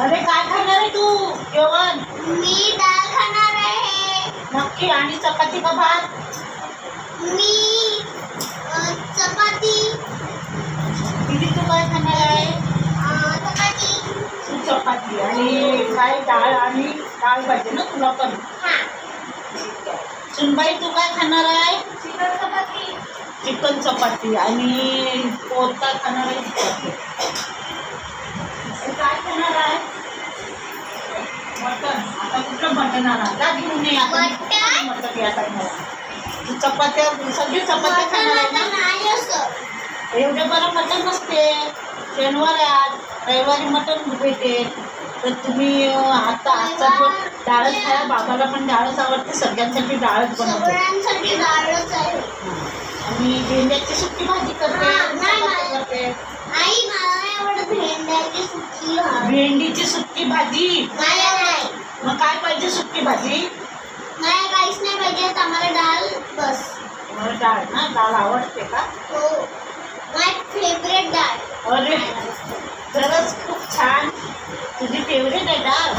अरे काय खाणार आहे तू जेवण? मी डाळ खाणार आहे. नक्की. आणि चपाती का भात? मी चपाती. दीदी तू काय खाणार आहे? चपाती. तू चपाती आणि काय डाळ आणि डाळ पाहिजे ना तुला पण? हा. सुनबाई तू काय खाणार आहे? चिकन चपाती. चिकन चपाती. आणि पोत काय खाणार आहे? चपाती. काय खाणार आहे? मटन. आता कुठलं मटन आणा का घेऊन ये आता. मटण? मटन या टाइमला तू चपात्या सगळी चपात्या खाणार आहे ना? नाही असं. एवढं बरं मटन नसते. शनिवार आहे आज, रविवारी मटन भेटेल. तर तुम्ही आता आजचा पण डाळच खाया. बाबाला पण डाळच आवडते. सगळ्यांसाठी डाळच बनवते. सगळ्यांसाठी डाळच आहे. आणि भेंड्याची सुकी भाजी करते. चपात्या करते. आई मला नाही आवडत भेंड्याची सुकी भाजी. भेंडीची सुकी भाजी. मला नाही. मग काय पाहिजे सुकी भाजी? मला काहीच नाही पाहिजे. आम्हाला डाळ बस. तुम्हाला डाळ ना? डाळ आवडते का? हो. माय फेवरेट डाळ. अरे खरंच खूप छान. तुझी फेवरेट आहे डाळ?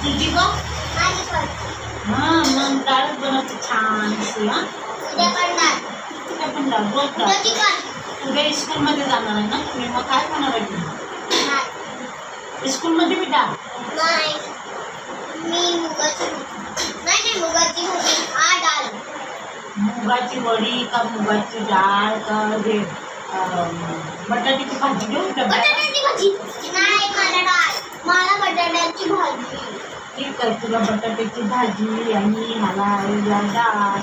तुझी का? माझी पण. हां मग डाळच बनवते छान अशी. हां उद्या पण डाळ. तुझ्या पण डाळ रोज डाळ. उद्या चिकन. उद्या स्कूलमध्ये जाणार आहे ना तुम्ही? मग काय खाणार आहे तुम्ही? नाही. स्कूलमध्ये बी डाळ? नाही. मी मुगाची मुगाची भाजी. हा डाळ. मुगाची वडी का मुगाची डाळ का हे बटाट्याची भाजी घेऊ डब्यात? बटाट्याची भाजी. नाही मला डाळ. मला बटाट्याची भाजी. ठीक आहे तुला बटाट्याची भाजी आणि मला या डाळ.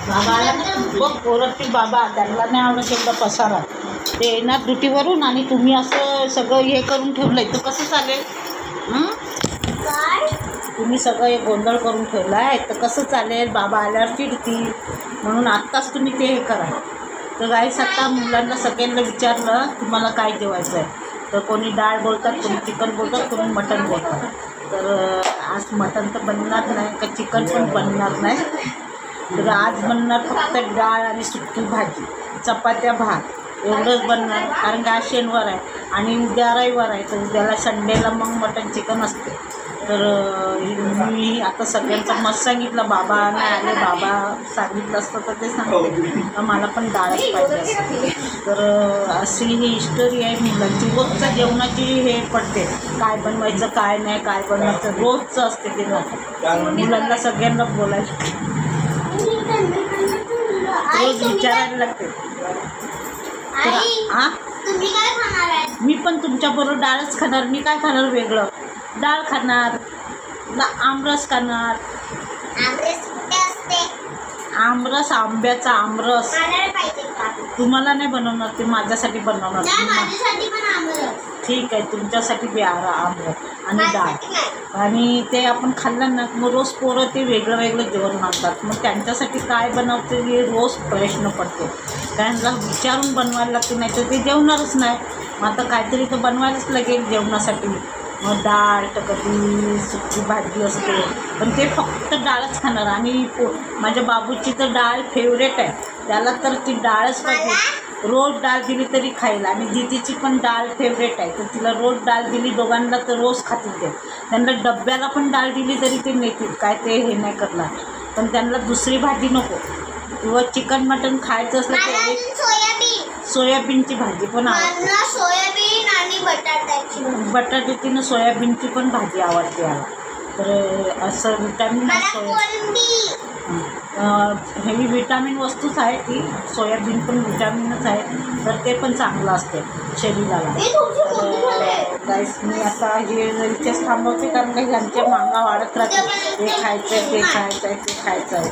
बाबाला बघ पोरतील बाबा त्यांना नाही आवडत एवढा पसारा. ते येणार ड्युटीवरून आणि तुम्ही असं सगळं हे करून ठेवलंय तर कसं चालेल? काय? तुम्ही सगळं हे गोंधळ करून ठेवला आहे तर कसं चालेल? बाबा आल्यावर चिडतील. म्हणून आत्ताच तुम्ही ते हे करा. तर गाईस आता मुलांना सगळ्यांना विचारलं तुम्हाला काय जेवायचं आहे तर कोणी डाळ बोलतात, कोणी चिकन बोलतात, कोणी मटण बोलतात. तर आज मटण तर बनणार नाही का चिकन पण बनणार नाही. तर आज बनणार फक्त डाळ आणि सुकी भाजी, चपात्या, भात एवढंच बनणार. कारण का आज शनिवार आहे आणि उद्या रविवार आहे. तर उद्याला संडेला मग मटण चिकन असते. तर मी आता सगळ्यांचा मत सांगितलं. बाबा नाही आले. बाबा सांगितलं असतं तर ते सांगते तर मला पण डाळच पाहिजे असते. तर अशी ही हिस्टरी आहे मुलांची. रोजच्या जेवणाची हे पडते काय बनवायचं काय नाही काय बनवायचं रोजचं असते ते मुलांना सगळ्यांना बोलायचं रोज विचारायला लागते. हां तुम्ही काय खाणार आहे? मी पण तुमच्याबरोबर डाळच खाणार. मी काय खाणार वेगळं? डाळ खाणार, आमरस खाणार. आमरस कुठे असते? आमरस आंब्याचा आमरस. मला पाहिजे का? तुम्हाला नाही बनवणार ते माझ्यासाठी बनवणार. नाही माझ्यासाठी पण आमरस. ठीक आहे तुमच्यासाठी बी आमरस आणि डाळ. माझ्यासाठी नाही. आणि ते आपण खाल्लं ना मग रोज पोरं ते वेगळं वेगळं जेवण मागतात. मग त्यांच्यासाठी काय बनवते हे रोज प्रश्न पडतो. त्यांना विचारून बनवायला लागते नाही तर ते जेवणारच नाही. मग आता काहीतरी तर बनवायलाच लागेल जेवणासाठी. मग डाळ तर कधी सुकी भाजी असते पण ते फक्त डाळच खाणार. आणि माझ्या बाबूची तर डाळ फेवरेट आहे. त्याला तर ती डाळच पाहिजे. रोज डाळ दिली तरी खाईल. आणि दीदीची पण डाळ फेवरेट आहे तर तिला रोज डाळ दिली दोघांना तर रोज खातील ते. त्यांना डब्याला पण डाळ दिली तरी ते नेतील काय ते हे नाही करणार. पण त्यांना दुसरी भाजी नको. किंवा चिकन मटन खायचं असलं तर सोयाबीनची भाजी पण आवडते. सोयाबीन आणि बटाट्याची भाजी. बटाट्याची सोयाबीनची पण भाजी आवडते याला. तर असं विटॅमिन हेवी विटॅमिन वस्तूच आहे ती. सोयाबीन पण विटॅमिनच आहे तर ते पण चांगलं असते शरीराला. तर गाईस मी आता हे इथेच थांबवते कारण काही ह्यांच्या मागा वाढत राहते. हे खायचं आहे ते खायचं आहे ते खायचं आहे.